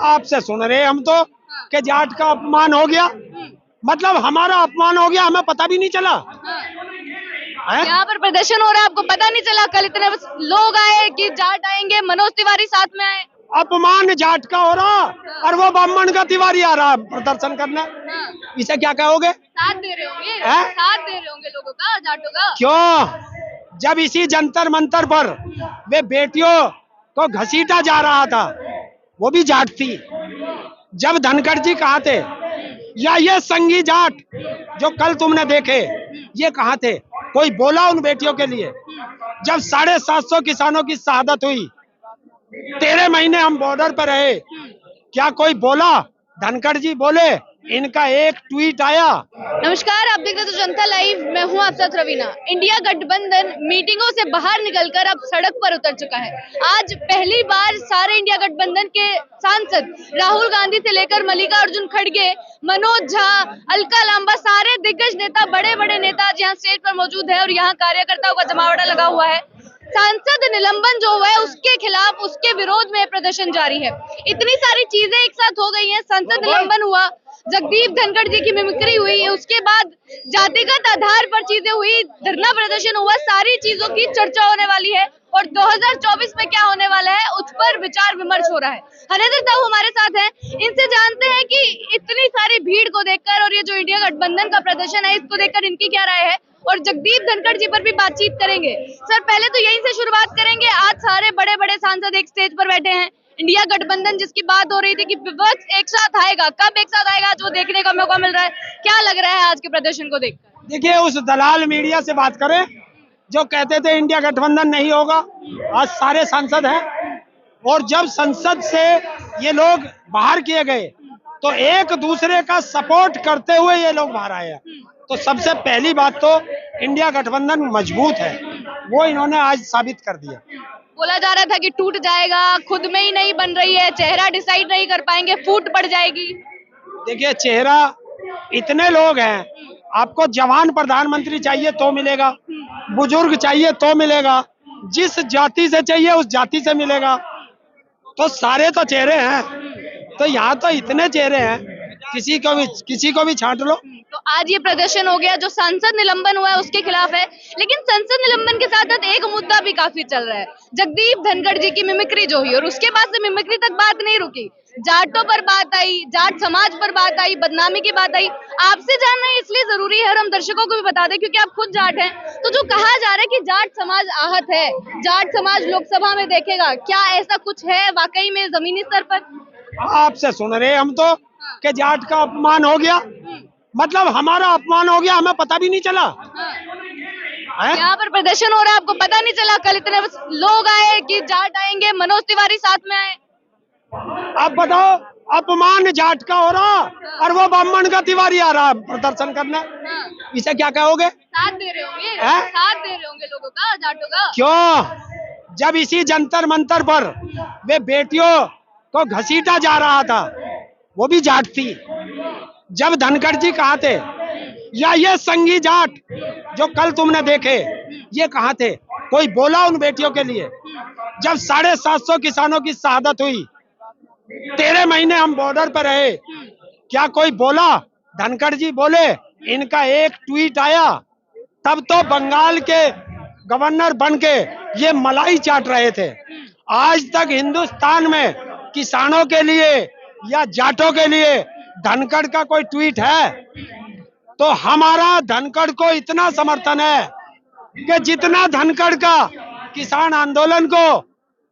आपसे सुन रहे हम तो कि जाट का अपमान हो गया, मतलब हमारा अपमान हो गया, हमें पता भी नहीं चला। यहाँ पर प्रदर्शन हो रहा है, आपको पता नहीं चला? कल इतने लोग आए कि जाट आएंगे, मनोज तिवारी साथ में आए। अपमान जाट का हो रहा और वो ब्राह्मण का तिवारी आ रहा प्रदर्शन करने, इसे क्या कहोगे? साथ दे रहे होंगे, साथ दे रहे होंगे लोगों का, जाटों का। क्यों? जब इसी जंतर मंतर पर वे बेटियों को घसीटा जा रहा था, वो भी जाट थी। जब धनखड़ जी कहाँ थे, या ये संगी जाट जो कल तुमने देखे, ये कहाँ थे? कोई बोला उन बेटियों के लिए? जब 750 किसानों की शहादत हुई, 13 महीने हम बॉर्डर पर रहे, क्या कोई बोला? धनखड़ जी बोले? इनका एक ट्वीट आया। नमस्कार, आप देख रहे हो जनता लाइव, मैं हूं आप साथ रवीना। इंडिया गठबंधन मीटिंगों से बाहर निकलकर अब सड़क पर उतर चुका है। आज पहली बार सारे इंडिया गठबंधन के सांसद राहुल गांधी से लेकर मल्लिकार्जुन खड़गे, मनोज झा, अलका लांबा, सारे दिग्गज नेता, बड़े बड़े नेता आज यहाँ स्टेज पर मौजूद है और यहाँ कार्यकर्ताओं का जमावड़ा लगा हुआ है। सांसद निलंबन जो है उसके खिलाफ, उसके विरोध में प्रदर्शन जारी है। इतनी सारी चीजें एक साथ हो गई हैं। संसद निलंबन हुआ, जगदीप धनखड़ जी की मिमिक्री हुई, उसके बाद जातिगत आधार पर चीजें हुई, धरना प्रदर्शन हुआ, सारी चीजों की चर्चा होने वाली है और 2024 में क्या होने वाला है उस पर विचार विमर्श हो रहा है। हरेंद्र साहू हमारे साथ हैं, इनसे जानते हैं कि इतनी सारी भीड़ को देखकर और ये जो इंडिया गठबंधन का प्रदर्शन है इसको देखकर इनकी क्या राय है, और जगदीप धनखड़ जी पर भी बातचीत करेंगे। सर, पहले तो यहीं से शुरुआत करेंगे। आज सारे बड़े बड़े सांसद एक स्टेज पर बैठे हैं। इंडिया गठबंधन जिसकी बात हो रही थी कि विपक्ष एक साथ आएगा, कब एक साथ आएगा, जो देखने का मौका मिल रहा है, क्या लग रहा है आज के प्रदर्शन को देखकर? देखिए, उस दलाल मीडिया से बात करें जो कहते थे इंडिया गठबंधन नहीं होगा। आज सारे सांसद हैं और जब संसद से ये लोग बाहर किए गए तो एक दूसरे का सपोर्ट करते हुए ये लोग बाहर आए हैं। तो सबसे पहली बात तो इंडिया गठबंधन मजबूत है, वो इन्होंने आज साबित कर दिया। बोला जा रहा था कि टूट जाएगा, खुद में ही नहीं बन रही है, चेहरा डिसाइड नहीं कर पाएंगे, फूट पड़ जाएगी। देखिए, चेहरा इतने लोग हैं, आपको जवान प्रधानमंत्री चाहिए तो मिलेगा, बुजुर्ग चाहिए तो मिलेगा, जिस जाति से चाहिए उस जाति से मिलेगा, तो सारे तो चेहरे हैं। तो यहाँ तो इतने चेहरे हैं, किसी को भी छांट लो। तो आज ये प्रदर्शन हो गया, जो सांसद निलंबन हुआ है उसके खिलाफ है, लेकिन संसद निलंबन के साथ साथ एक मुद्दा भी काफी चल रहा है, जगदीप धनखड़ जी की मिमिक्री जो हुई, और उसके बाद से मिमिक्री तक बात नहीं रुकी। जाटों पर बात आई, जाट समाज पर बात आई, बदनामी की बात आई। आपसे जानना इसलिए जरूरी है और हम दर्शकों को भी बता दें क्योंकि आप खुद जाट हैं। तो जो कहा जा रहा है कि जाट समाज आहत है, जाट समाज लोकसभा में देखेगा, क्या ऐसा कुछ है वाकई में जमीनी स्तर पर? आपसे सुन रहे हम तो कि जाट का अपमान हो गया, मतलब हमारा अपमान हो गया, हमें पता भी नहीं चला। यहाँ पर प्रदर्शन हो रहा है, आपको पता नहीं चला? कल इतने लोग आए कि जाट आएंगे, मनोज तिवारी साथ में आए। अब बताओ, अपमान जाट का हो रहा और वो ब्राह्मण का तिवारी आ रहा प्रदर्शन करने, इसे क्या कहोगे? साथ दे रहे होंगे, साथ दे रहे होंगे लोगों का, जाटों का। क्यों? जब इसी जंतर मंतर पर वे बेटियों को घसीटा जा रहा था, वो भी जाट थी। जब धनखड़ जी कहाँ थे, या ये संगी जाट जो कल तुमने देखे, ये कहाँ थे? कोई बोला उन बेटियों के लिए? जब 750 किसानों की शहादत हुई, 13 महीने हम बॉर्डर पर रहे, क्या कोई बोला? धनखड़ जी बोले? इनका एक ट्वीट आया, तब तो बंगाल के गवर्नर बन के ये मलाई चाट रहे थे। आज तक हिंदुस्तान में किसानों के लिए या जाटों के लिए धनखड़ का कोई ट्वीट है? तो हमारा धनखड़ को इतना समर्थन है कि जितना धनखड़ का किसान आंदोलन को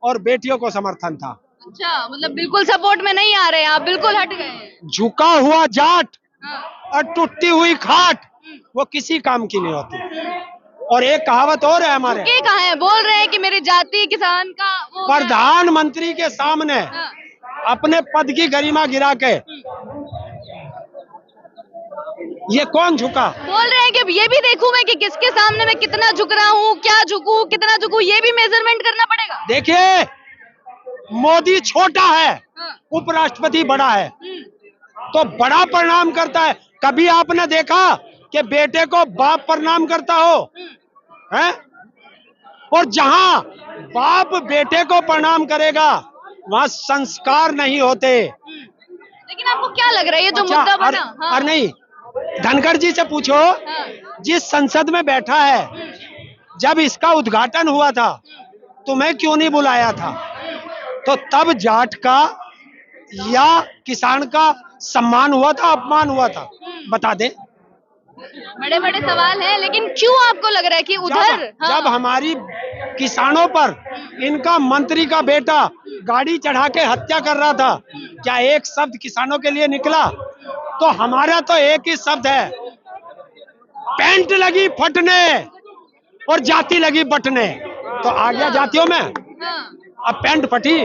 और बेटियों को समर्थन था। अच्छा, मतलब बिल्कुल सपोर्ट में नहीं आ रहे हैं आप, बिल्कुल हट गए हैं। झुका हुआ जाट और टूटी हुई खाट वो किसी काम की नहीं होती। और एक कहावत और है हमारे, ये कहाँ है? बोल रहे हैं कि मेरी जाति किसान का वो प्रधानमंत्री के सामने अपने पद की गरिमा गिरा के ये कौन झुका? बोल रहे हैं कि ये भी देखूं मैं कि किसके सामने मैं कितना झुक रहा हूँ, क्या झुकूं, कितना झुकूं, ये भी मेजरमेंट करना पड़ेगा। देखिए, मोदी छोटा है, उपराष्ट्रपति बड़ा है, तो बड़ा प्रणाम करता है। कभी आपने देखा कि बेटे को बाप प्रणाम करता हो? हैं? और जहां बाप बेटे को प्रणाम करेगा वहां संस्कार नहीं होते, लेकिन आपको क्या लग रहा है ये जो अच्छा, मुद्दा बना? हाँ, और नहीं, धनखड़ जी से पूछो, हाँ, जिस संसद में बैठा है, जब इसका उद्घाटन हुआ था तुम्हें क्यों नहीं बुलाया था? तो तब जाट का या किसान का सम्मान हुआ था, अपमान हुआ था? बता दे। बड़े बड़े सवाल हैं, लेकिन क्यों आपको लग रहा है कि उधर? जब हमारी किसानों पर इनका मंत्री का बेटा गाड़ी चढ़ा के हत्या कर रहा था, क्या एक शब्द किसानों के लिए निकला? तो हमारा तो एक ही शब्द है, पैंट लगी फटने और जाति लगी बटने। तो आ गया जातियों में, हाँ, अब पैंट फटी,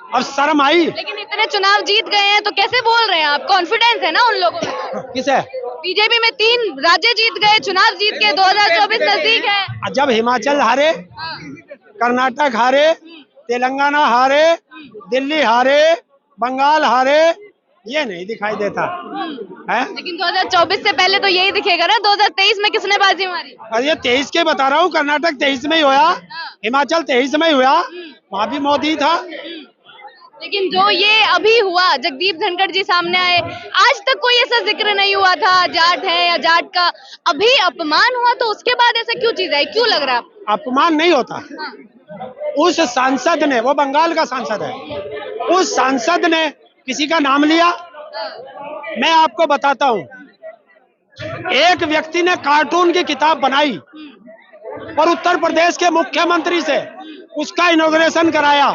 अब शर्म आई। लेकिन इतने चुनाव जीत गए हैं तो कैसे बोल रहे हैं आप? कॉन्फिडेंस है ना उन लोगों में? किसे? बीजेपी में 3 राज्य जीत गए, चुनाव जीत के 2024 नजदीक है। जब हिमाचल हारे, हाँ, कर्नाटक हारे, तेलंगाना हारे, दिल्ली हारे, बंगाल हारे, ये नहीं दिखाई देता है। लेकिन 2024 से पहले तो यही दिखेगा ना, 2023 में किसने बाजी मारी? और ये 23 के बता रहा हूँ, कर्नाटक 23 में ही हुआ, हिमाचल 23 में ही हुआ, वहाँ भी मोदी था। लेकिन जो ये अभी हुआ, जगदीप धनखड़ जी सामने आए, आज तक कोई ऐसा जिक्र नहीं हुआ था जाट है या जाट का, अभी अपमान हुआ तो उसके बाद ऐसा क्यों चीज है? क्यों लग रहा है आपको? अपमान नहीं होता। हाँ, उस सांसद ने, वो बंगाल का सांसद है, उस सांसद ने किसी का नाम लिया? मैं आपको बताता हूँ, एक व्यक्ति ने कार्टून की किताब बनाई और उत्तर प्रदेश के मुख्यमंत्री से उसका इनॉग्रेशन कराया,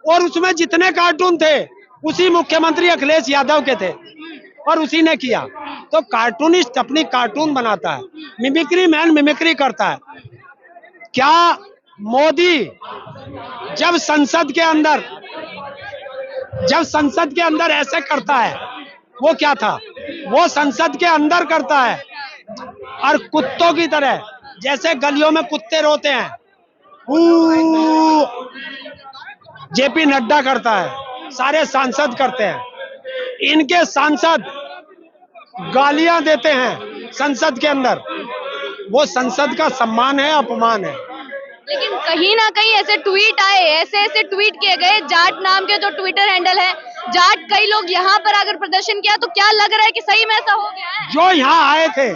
और उसमें जितने कार्टून थे उसी मुख्यमंत्री अखिलेश यादव के थे और उसी ने किया। तो कार्टूनिस्ट अपनी कार्टून बनाता है, मिमिक्री मैन मिमिक्री करता है। क्या मोदी जब संसद के अंदर ऐसे करता है, वो क्या था? वो संसद के अंदर करता है और कुत्तों की तरह, जैसे गलियों में कुत्ते रोते हैं, जेपी नड्डा करता है, सारे सांसद करते हैं। इनके सांसद गालियां देते हैं संसद के अंदर, वो संसद का सम्मान है, अपमान है? लेकिन कहीं ना कहीं ऐसे ट्वीट आए, ऐसे ट्वीट किए गए, जाट नाम के जो ट्विटर हैंडल है, जाट कई लोग यहाँ पर अगर प्रदर्शन किया, तो क्या लग रहा है कि सही में ऐसा हो गया है? जो यहाँ आए थे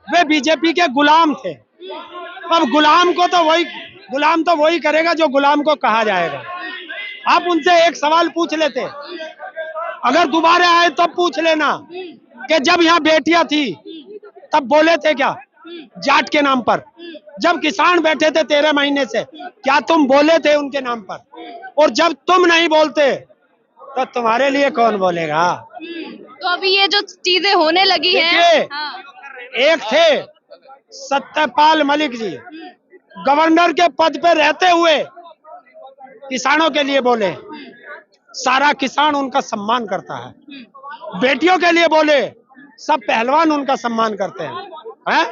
वे बीजेपी के गुलाम थे। अब गुलाम तो वही करेगा जो गुलाम को कहा जाएगा। आप उनसे एक सवाल पूछ लेते, अगर दोबारा आए तो पूछ लेना कि जब यहाँ बेटियां थी तब बोले थे क्या जाट के नाम पर? जब किसान बैठे थे 13 महीने से, क्या तुम बोले थे उनके नाम पर? और जब तुम नहीं बोलते तो तुम्हारे लिए कौन बोलेगा? तो अभी ये जो चीजें होने लगी हैं, हाँ, एक थे सत्यपाल मलिक जी, गवर्नर के पद पे रहते हुए किसानों के लिए बोले, सारा किसान उनका सम्मान करता है। बेटियों के लिए बोले, सब पहलवान उनका सम्मान करते हैं।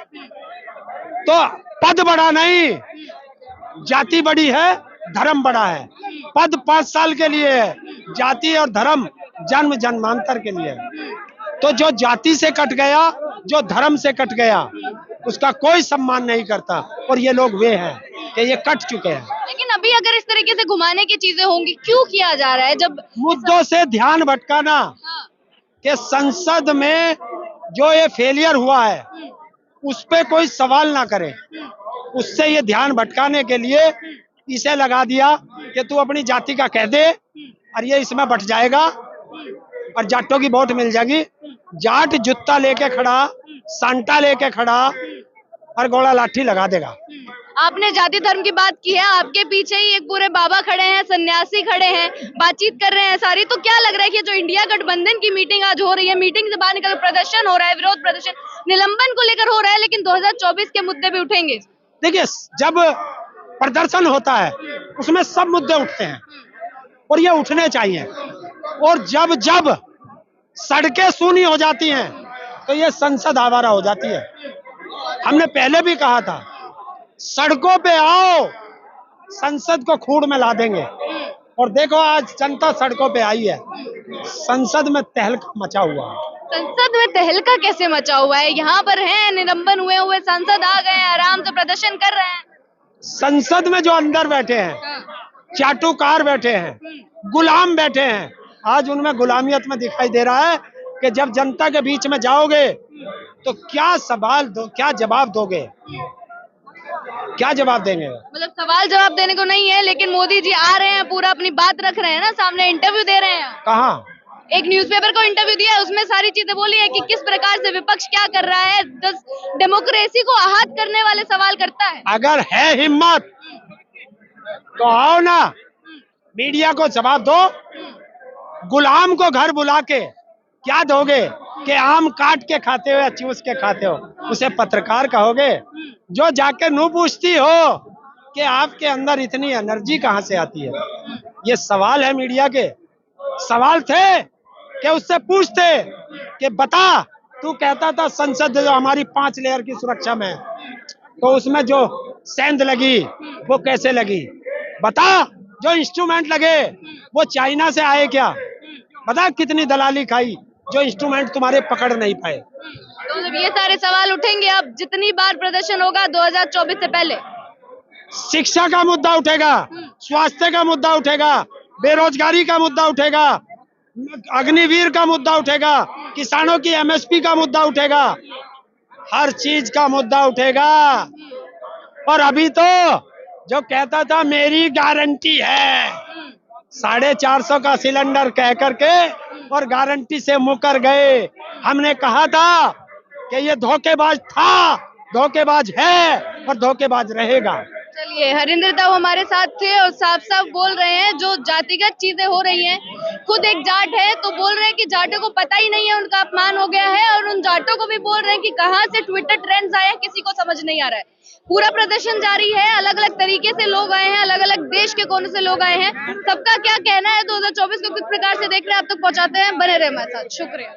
तो पद बड़ा नहीं, जाति बड़ी है, धर्म बड़ा है। पद 5 साल के लिए है, जाति और धर्म जन्म जन्मांतर के लिए है। तो जो जाति से कट गया, जो धर्म से कट गया, उसका कोई सम्मान नहीं करता, और ये लोग वे हैं कि ये कट चुके हैं। लेकिन अभी अगर इस तरीके से घुमाने की चीजें होंगी, क्यों किया जा रहा है? जब मुद्दों से ध्यान भटकाना, हाँ, कि संसद में जो ये फेलियर हुआ है उस पे कोई सवाल ना करे, उससे ये ध्यान भटकाने के लिए इसे लगा दिया कि तू अपनी जाति का कह दे और ये इसमें बट जाएगा और जाटों की वोट मिल जाएगी। जाट जूता लेके खड़ा, सांटा लेके खड़ा और गोला लाठी लगा देगा। आपने जाति धर्म की बात की है, आपके पीछे ही एक पूरे बाबा खड़े हैं, सन्यासी खड़े हैं, बातचीत कर रहे हैं सारी। तो क्या लग रहा है कि जो इंडिया गठबंधन की मीटिंग आज हो रही है, मीटिंग से बाहर निकल प्रदर्शन हो रहा है, विरोध प्रदर्शन निलंबन को लेकर हो रहा है, लेकिन 2024 के मुद्दे भी उठेंगे? देखिए, जब प्रदर्शन होता है उसमें सब मुद्दे उठते हैं और ये उठने चाहिए, और जब जब सड़कें सूनी हो जाती हैं तो ये संसद आवारा हो जाती है। हमने पहले भी कहा था, सड़कों पे आओ, संसद को खूड़ में ला देंगे, और देखो आज जनता सड़कों पे आई है, संसद में तहलका मचा हुआ है। संसद में तहलका कैसे मचा हुआ है? यहाँ पर हैं निलंबन हुए सांसद, आ गए हैं, आराम से प्रदर्शन कर रहे हैं। संसद में जो अंदर बैठे हैं, चाटुकार बैठे हैं, गुलाम बैठे हैं, आज उनमें गुलामियत में दिखाई दे रहा है कि जब जनता के बीच में जाओगे तो क्या सवाल दो, क्या जवाब दोगे, क्या जवाब देंगे? मतलब सवाल जवाब देने को नहीं है, लेकिन मोदी जी आ रहे हैं, पूरा अपनी बात रख रहे हैं ना, सामने इंटरव्यू दे रहे हैं। कहाँ? एक न्यूज़पेपर को इंटरव्यू दिया है, उसमें सारी चीजें बोली है कि किस प्रकार से विपक्ष क्या कर रहा है, डेमोक्रेसी को आहत करने वाले सवाल करता है। अगर है हिम्मत तो आओ ना, मीडिया को जवाब दो। गुलाम को घर बुला के क्या दोगे कि आम काट के खाते हो या चूस के खाते हो? उसे पत्रकार कहोगे? जो जाके नू पूछती हो कि आपके अंदर इतनी एनर्जी कहाँ से आती है? ये सवाल है मीडिया के। सवाल थे कि उससे पूछते कि बता, तू कहता था संसद जो हमारी 5 लेयर की सुरक्षा में है, तो उसमें जो सेंध लगी वो कैसे लगी? बता, जो इंस्ट्रूमेंट लगे वो चाइना से आए क्या? बता, कितनी दलाली खाई जो इंस्ट्रूमेंट तुम्हारे पकड़ नहीं पाए? तो मतलब ये सारे सवाल उठेंगे अब जितनी बार प्रदर्शन होगा 2024 से पहले। शिक्षा का मुद्दा उठेगा, स्वास्थ्य का मुद्दा उठेगा, बेरोजगारी का मुद्दा उठेगा, अग्निवीर का मुद्दा उठेगा, किसानों की एमएसपी का मुद्दा उठेगा, हर चीज का मुद्दा उठेगा। और अभी तो जो कहता था मेरी गारंटी है, 450 का सिलेंडर कह करके और गारंटी से मुकर गए। हमने कहा था कि ये धोखेबाज था, धोखेबाज है और धोखेबाज रहेगा। चलिए, हरिंदर दाऊ हमारे साथ थे और साफ साफ बोल रहे हैं जो जातिगत चीजें हो रही हैं। खुद एक जाट है तो बोल रहे हैं कि जाटों को पता ही नहीं है, उनका अपमान हो गया है, और उन जाटों को भी बोल रहे हैं कि कहां से ट्विटर ट्रेंड्स आए हैं, किसी को समझ नहीं आ रहा है। पूरा प्रदर्शन जारी है, अलग अलग तरीके से लोग आए हैं, अलग अलग देश के कोने से लोग आए हैं। सबका क्या कहना है 2024 को किस प्रकार से देख रहे हैं आप तक पहुंचाते हैं। बने रहे हमारे साथ। शुक्रिया।